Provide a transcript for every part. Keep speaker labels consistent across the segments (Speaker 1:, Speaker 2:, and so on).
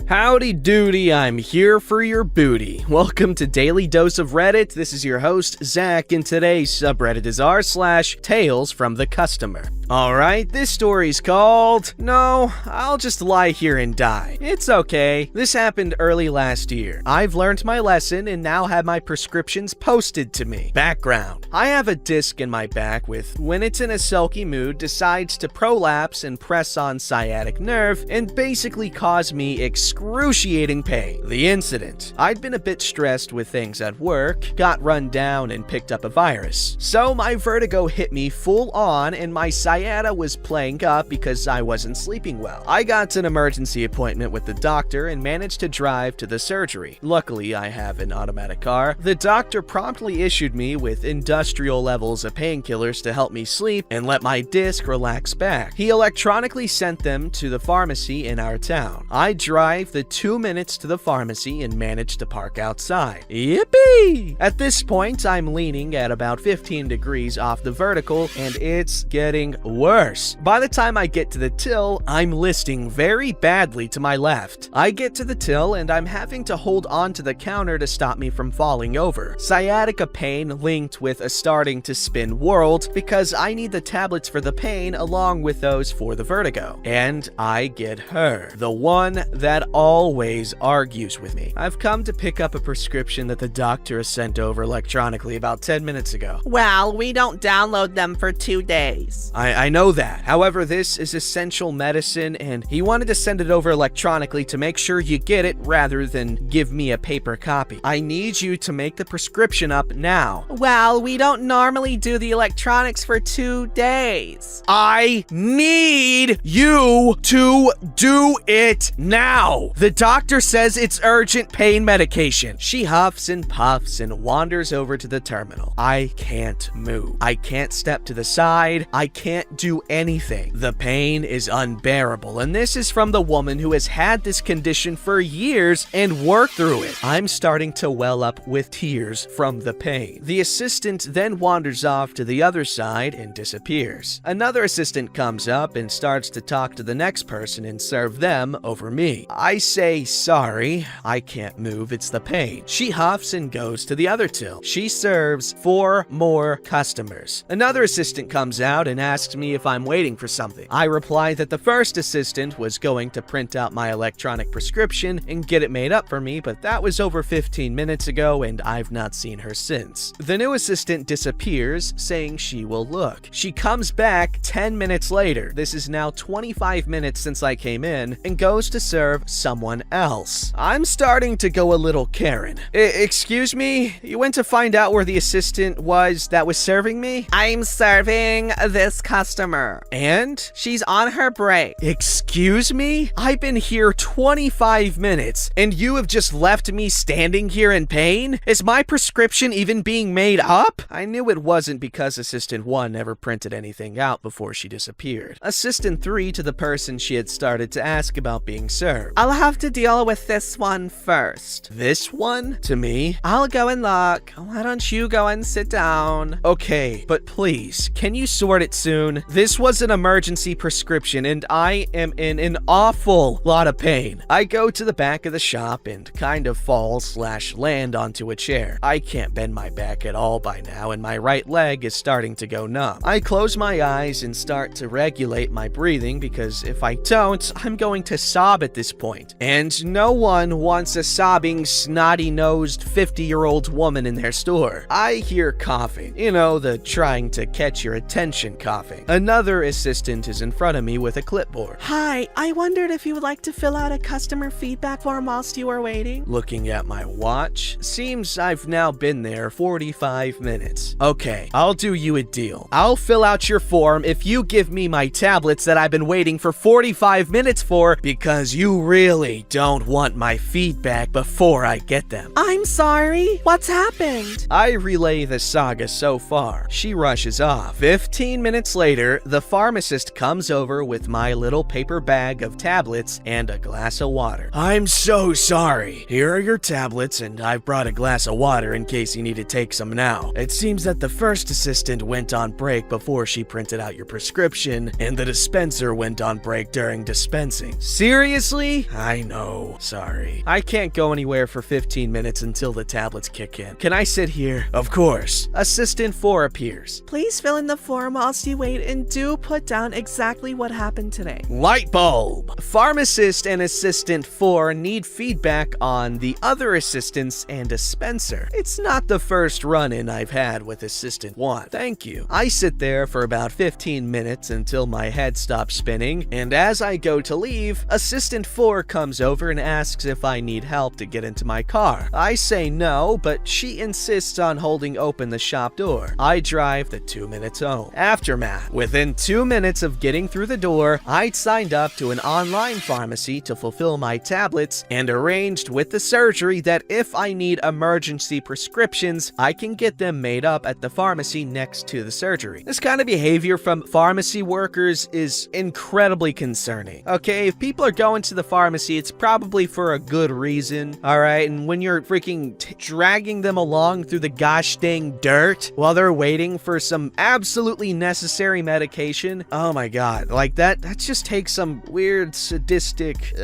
Speaker 1: Howdy doody, I'm here for your booty. Welcome to Daily Dose of Reddit. This is your host, Zach, and today's subreddit is r/TalesFromTheCustomer. Alright, this story's called, No, I'll Just Lie Here and Die. It's okay. This happened early last year. I've learned my lesson and now have my prescriptions posted to me. Background. I have a disc in my back with, when it's in a sulky mood, decides to prolapse and press on sciatic nerve and basically cause me excruciating pain. The incident. I'd been a bit stressed with things at work, got run down and picked up a virus. So my vertigo hit me full on and my sciatica was playing up because I wasn't sleeping well. I got an emergency appointment with the doctor and managed to drive to the surgery. Luckily, I have an automatic car. The doctor promptly issued me with industrial levels of painkillers to help me sleep and let my disc relax back. He electronically sent them to the pharmacy in our town. I drive the 2 minutes to the pharmacy and manage to park outside. Yippee! At this point, I'm leaning at about 15 degrees off the vertical and it's getting worse. By the time I get to the till, I'm listing very badly to my left. I get to the till and I'm having to hold on to the counter to stop me from falling over. Sciatica pain linked with a starting to spin world because I need the tablets for the pain along with those for the vertigo. And I get her, the one that always argues with me. I've come to pick up a prescription that the doctor has sent over electronically about 10 minutes ago.
Speaker 2: Well, we don't download them for 2 days.
Speaker 1: I know that. However, this is essential medicine and he wanted to send it over electronically to make sure you get it rather than give me a paper copy. I need you to make the prescription up now.
Speaker 2: Well, we don't normally do the electronics for 2 days.
Speaker 1: I need you to do it now. The doctor says it's urgent pain medication. She huffs and puffs and wanders over to the terminal. I can't move. I can't step to the side. I can't do anything. The pain is unbearable, and this is from the woman who has had this condition for years and worked through it. I'm starting to well up with tears from the pain. The assistant then wanders off to the other side and disappears. Another assistant comes up and starts to talk to the next person and serve them over me. I say, sorry, I can't move, it's the pain. She huffs and goes to the other till. She serves 4 more customers. Another assistant comes out and asks me if I'm waiting for something. I reply that the first assistant was going to print out my electronic prescription and get it made up for me, but that was over 15 minutes ago and I've not seen her since. The new assistant disappears, saying she will look. She comes back 10 minutes later. This is now 25 minutes since I came in, and goes to serve someone else. I'm starting to go a little Karen. Excuse me? You went to find out where the assistant was that was serving me?
Speaker 2: I'm serving this customer.
Speaker 1: And?
Speaker 2: She's on her break.
Speaker 1: Excuse me? I've been here 25 minutes, and you have just left me standing here in pain? Is my prescription even being made up? I knew it wasn't because Assistant 1 never printed anything out before she disappeared. Assistant 3 to the person she had started to ask about being served.
Speaker 2: I'll have to deal with this one first.
Speaker 1: This one? To me?
Speaker 2: I'll go and look. Why don't you go and sit down?
Speaker 1: Okay, but please, can you sort it soon? This was an emergency prescription and I am in an awful lot of pain. I go to the back of the shop and kind of fall/land onto a chair. I can't bend my back at all by now and my right leg is starting to go numb. I close my eyes and start to regulate my breathing because if I don't, I'm going to sob at this point. And no one wants a sobbing, snotty-nosed 50-year-old woman in their store. I hear coughing. You know, the trying to catch your attention coughing. Another assistant is in front of me with a clipboard.
Speaker 2: Hi, I wondered if you would like to fill out a customer feedback form whilst you are waiting.
Speaker 1: Looking at my watch, seems I've now been there 45 minutes. Okay, I'll do you a deal. I'll fill out your form if you give me my tablets that I've been waiting for 45 minutes for because you really don't want my feedback before I get them.
Speaker 2: I'm sorry. What's happened?
Speaker 1: I relay the saga so far. She rushes off. 15 minutes later, the pharmacist comes over with my little paper bag of tablets and a glass of water. I'm so sorry. Here are your tablets, and I've brought a glass of water in case you need to take some now. It seems that the first assistant went on break before she printed out your prescription, and the dispenser went on break during dispensing. Seriously? I know. Sorry. I can't go anywhere for 15 minutes until the tablets kick in. Can I sit here? Of course. Assistant 4 appears.
Speaker 2: Please fill in the form whilst you wait and do put down exactly what happened today.
Speaker 1: Light bulb. Pharmacist and Assistant 4 need feedback on the other assistants and dispenser. It's not the first run-in I've had with Assistant 1. Thank you. I sit there for about 15 minutes until my head stops spinning, and as I go to leave, Assistant 4 comes over and asks if I need help to get into my car. I say no, but she insists on holding open the shop door. I drive the 2 minutes home. Aftermath. Within 2 minutes of getting through the door, I'd signed up to an online pharmacy to fulfill my tablets and arranged with the surgery that if I need emergency prescriptions, I can get them made up at the pharmacy next to the surgery. This kind of behavior from pharmacy workers is incredibly concerning. Okay, if people are going to the pharmacy, it's probably for a good reason, alright? And when you're freaking dragging them along through the gosh dang dirt while they're waiting for some absolutely necessary medication, oh my god, like that just takes some weird sadistic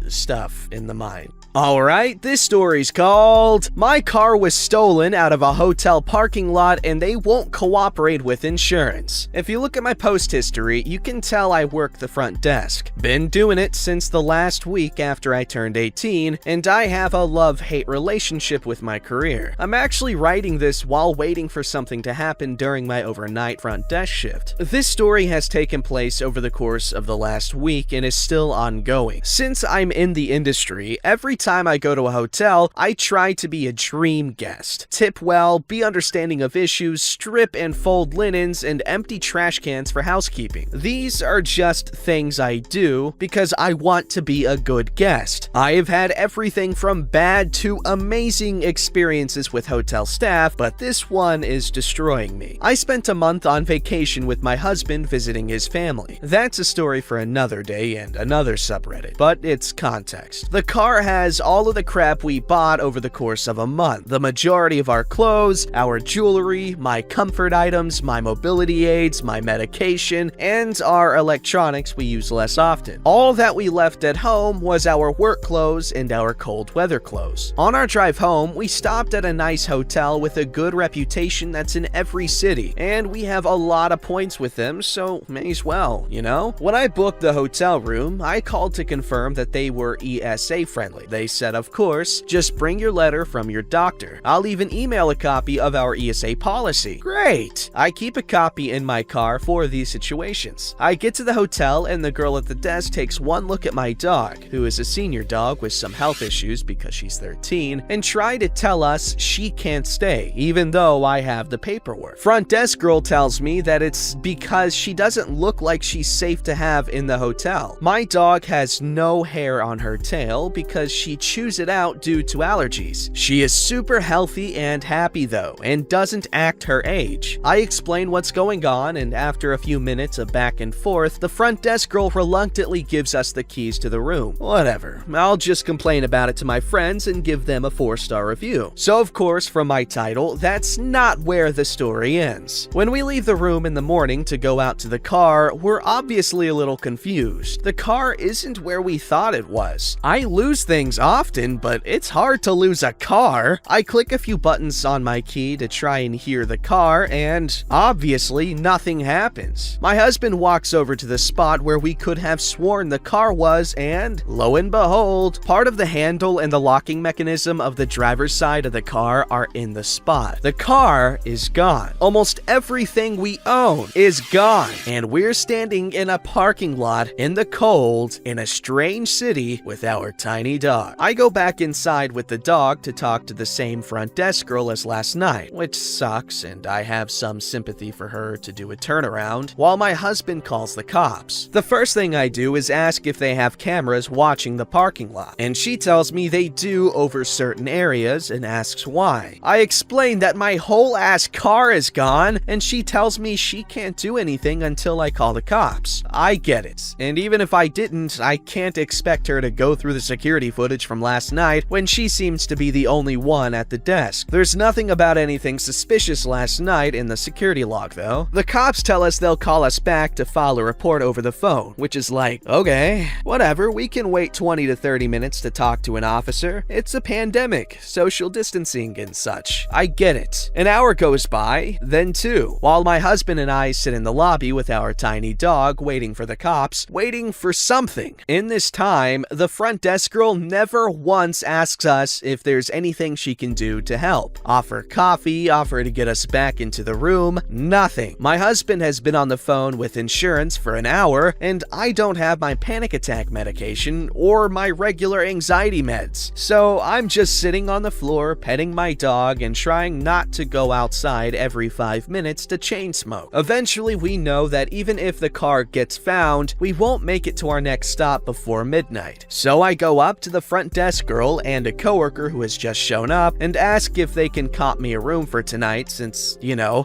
Speaker 1: stuff in the mind. Alright, this story's called My Car Was Stolen Out of a Hotel Parking Lot and They Won't Cooperate with Insurance. If you look at my post history, you can tell I work the front desk. Been doing it since the last week after I turned 18, and I have a love-hate relationship with my career. I'm actually writing this while waiting for something to happen during my overnight front desk shift. This story has taken place over the course of the last week and is still ongoing. Since I'm in the industry, every time I go to a hotel, I try to be a dream guest. Tip well, be understanding of issues, strip and fold linens, and empty trash cans for housekeeping. These are just things I do because I want to be a good guest. I have had everything from bad to amazing experiences with hotel staff, but this one is destroying me. I spent a month on vacation with my husband visiting his family. That's a story for another day and another subreddit, but it's context. The car has all of the crap we bought over the course of a month. The majority of our clothes, our jewelry, my comfort items, my mobility aids, my medication, and our electronics we use less often. All that we left at home was our work clothes and our cold weather clothes. On our drive home, we stopped at a nice hotel with a good reputation that's in every city, and we have a lot of points with them, so may as well, you know? When I booked the hotel room, I called to confirm that they were ESA friendly. They said, of course, just bring your letter from your doctor. I'll even email a copy of our ESA policy. Great! I keep a copy in my car for these situations. I get to the hotel and the girl at the desk takes one look at my dog, who is a senior dog with some health issues because she's 13, and try to tell us she can't stay, even though I have the paperwork. Front desk girl tells me that it's because she doesn't look like she's safe to have in the hotel. My dog has no hair on her tail because she chews it out due to allergies. She is super healthy and happy though, and doesn't act her age. I explain what's going on, and after a few minutes of back and forth, the front desk girl reluctantly gives us the keys to the room. Whatever, I'll just complain about it to my friends and give them a 4-star review. So of course, from my title, that's not where the story ends. When we leave the room in the morning to go out to the car, we're obviously a little confused. The car isn't where we thought it was. I lose things often, but it's hard to lose a car. I click a few buttons on my key to try and hear the car, and obviously nothing happens. My husband walks over to the spot where we could have sworn the car was, and lo and behold, part of the handle and the locking mechanism of the driver's side of the car are in the spot. The car is gone. Almost everything we own is gone, and we're standing in a parking lot in the cold in a strange city with our tiny dog. I go back inside with the dog to talk to the same front desk girl as last night, which sucks, and I have some sympathy for her to do a turnaround, while my husband calls the cops. The first thing I do is ask if they have cameras watching the parking lot, and she tells me they do over certain areas and asks why. I explain that my whole ass car is gone, and she tells me she can't do anything until I call the cops. I get it, and even if I didn't, I can't expect her to go through the security footage from last night when she seems to be the only one at the desk. There's nothing about anything suspicious last night in the security log though. The cops tell us they'll call us back to file a report over the phone, which is like, okay, whatever, we can can wait 20 to 30 minutes to talk to an officer. It's a pandemic, social distancing and such. I get it. An hour goes by, then two, while my husband and I sit in the lobby with our tiny dog waiting for the cops, waiting for something. In this time, the front desk girl never once asks us if there's anything she can do to help. Offer coffee, offer to get us back into the room, nothing. My husband has been on the phone with insurance for an hour, and I don't have my panic attack medication or my regular anxiety meds. So I'm just sitting on the floor, petting my dog and trying not to go outside every 5 minutes to chain smoke. Eventually, we know that even if the car gets found, we won't make it to our next stop before midnight. So I go up to the front desk girl and a coworker who has just shown up and ask if they can comp me a room for tonight since,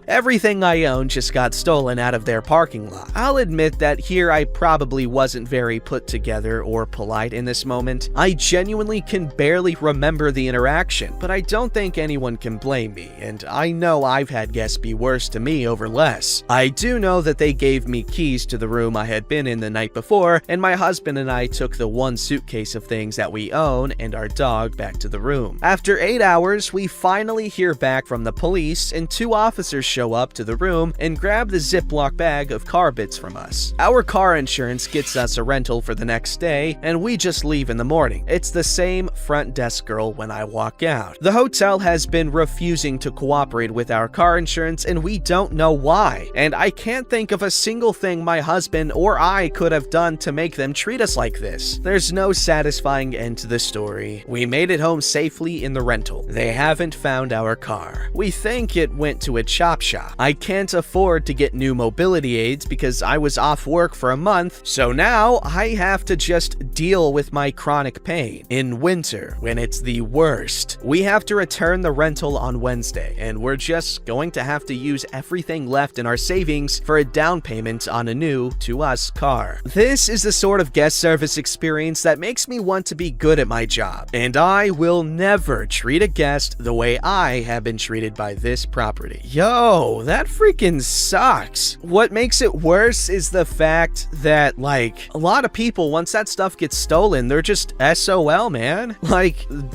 Speaker 1: everything I own just got stolen out of their parking lot. I'll admit that here I probably wasn't very put together or polite in this moment. I genuinely can barely remember the interaction, but I don't think anyone can blame me, and I know I've had guests be worse to me over less. I do know that they gave me keys to the room I had been in the night before, and my husband and I took the one suitcase of things that we own and our dog back to the room. After 8 hours, we finally hear back from the police, and 2 officers show up to the room and grab the Ziploc bag of car bits from us. Our car insurance gets us a rental for the next day, and we just leave in the morning. It's the same front desk girl when I walk out. The hotel has been refusing to cooperate with our car insurance, and we don't know why. And I can't think of a single thing my husband or I could have done to make them treat us like this. There's no satisfying end to the story. We made it home safely in the rental. They haven't found our car. We think it went to a chop shop. I can't afford to get new mobility aids because I was off work for a month, so now I have to just deal with my chronic pain. In winter, when it's the worst, we have to return the rental on Wednesday, and we're just going to have to use everything left in our savings for a down payment on a new, to us, car. This is the sort of guest service experience that makes me want to be good at my job, and I will never treat a guest the way I have been treated by this property. Yo, that freaking sucks. What makes it worse is the fact that, a lot of people, once that stuff gets stolen, they're just SOL, man.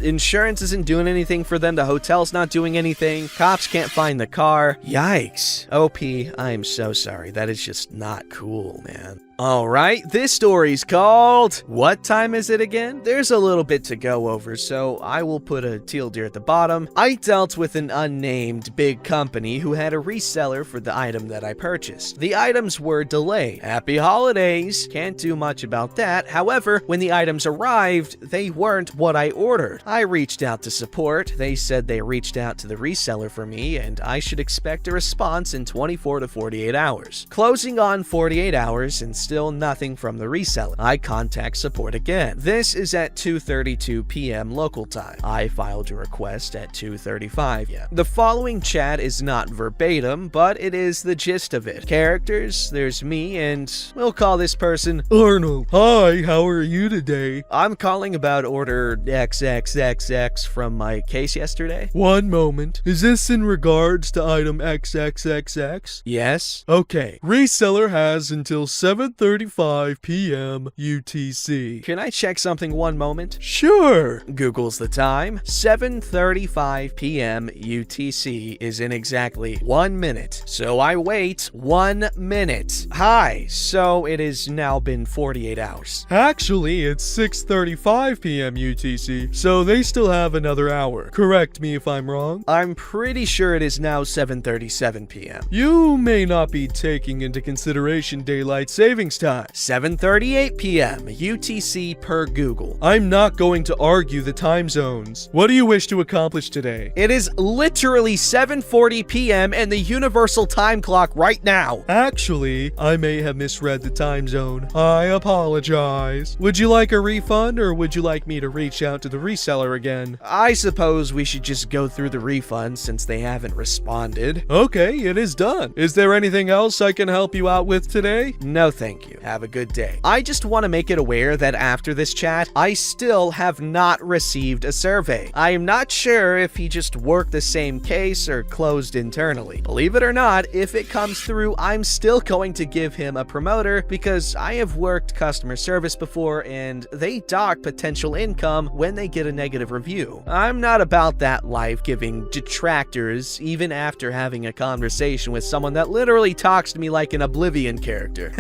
Speaker 1: Insurance isn't doing anything for them, the hotel's not doing anything, cops can't find the car. Yikes. OP, I'm so sorry. That is just not cool, man. Alright, this story's called What Time Is It Again? There's a little bit to go over, so I will put a teal deer at the bottom. I dealt with an unnamed big company who had a reseller for the item that I purchased. The items were delayed. Happy holidays! Can't do much about that. However, when the items arrived, they weren't what I ordered. I reached out to support. They said they reached out to the reseller for me, and I should expect a response in 24 to 48 hours. Closing on 48 hours and still nothing from the reseller. I contact support again. This is at 2:32 p.m. local time. I filed a request at 2:35 p.m. The following chat is not verbatim, but it is the gist of it. Characters, there's me, and we'll call this person Arnold. Hi, how are you today? I'm calling about order XXXX from my case yesterday. One moment. Is this in regards to item XXXX? Yes. Okay. Reseller has until 7:35 p.m. UTC. Can I check something one moment? Sure. Google's the time. 7:35 p.m. UTC is in exactly 1 minute. So I wait 1 minute. Hi, so it has now been 48 hours. Actually, it's 6:35 p.m. UTC, so they still have another hour. Correct me if I'm wrong. I'm pretty sure it is now 7:37 p.m. You may not be taking into consideration daylight savings time. 7:38 p.m. UTC per Google. I'm not going to argue the time zones. What do you wish to accomplish today? It is literally 7:40 p.m. and the universal time clock right now. Actually, I may have misread the time zone. I apologize. Would you like a refund, or would you like me to reach out to the reseller again? I suppose we should just go through the refund since they haven't responded. Okay, it is done. Is there anything else I can help you out with today? No, thank thank you. Have a good day. I just want to make it aware that after this chat, I still have not received a survey. I am not sure if he just worked the same case or closed internally. Believe it or not, if it comes through, I'm still going to give him a promoter because I have worked customer service before and they dock potential income when they get a negative review. I'm not about that life giving detractors even after having a conversation with someone that literally talks to me like an Oblivion character.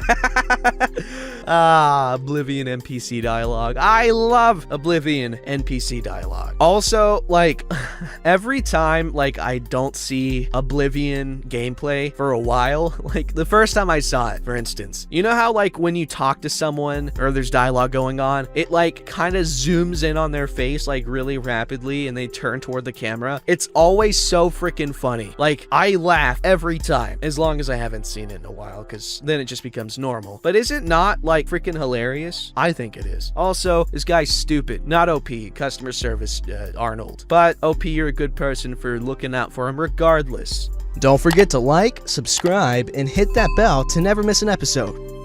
Speaker 1: Oblivion NPC dialogue. I love Oblivion NPC dialogue. Also, like, every time, like, I don't see Oblivion gameplay for a while, like, the first time I saw it, for instance, you know how, like, when you talk to someone or there's dialogue going on, it, like, kind of zooms in on their face, like, really rapidly, and they turn toward the camera? It's always so freaking funny. Like, I laugh every time, as long as I haven't seen it in a while, because then it just becomes normal. But is it not, like, freaking hilarious? I think it is. Also, this guy's stupid. Not OP, customer service Arnold. But OP, you're a good person for looking out for him regardless.
Speaker 3: Don't forget to like, subscribe, and hit that bell to never miss an episode.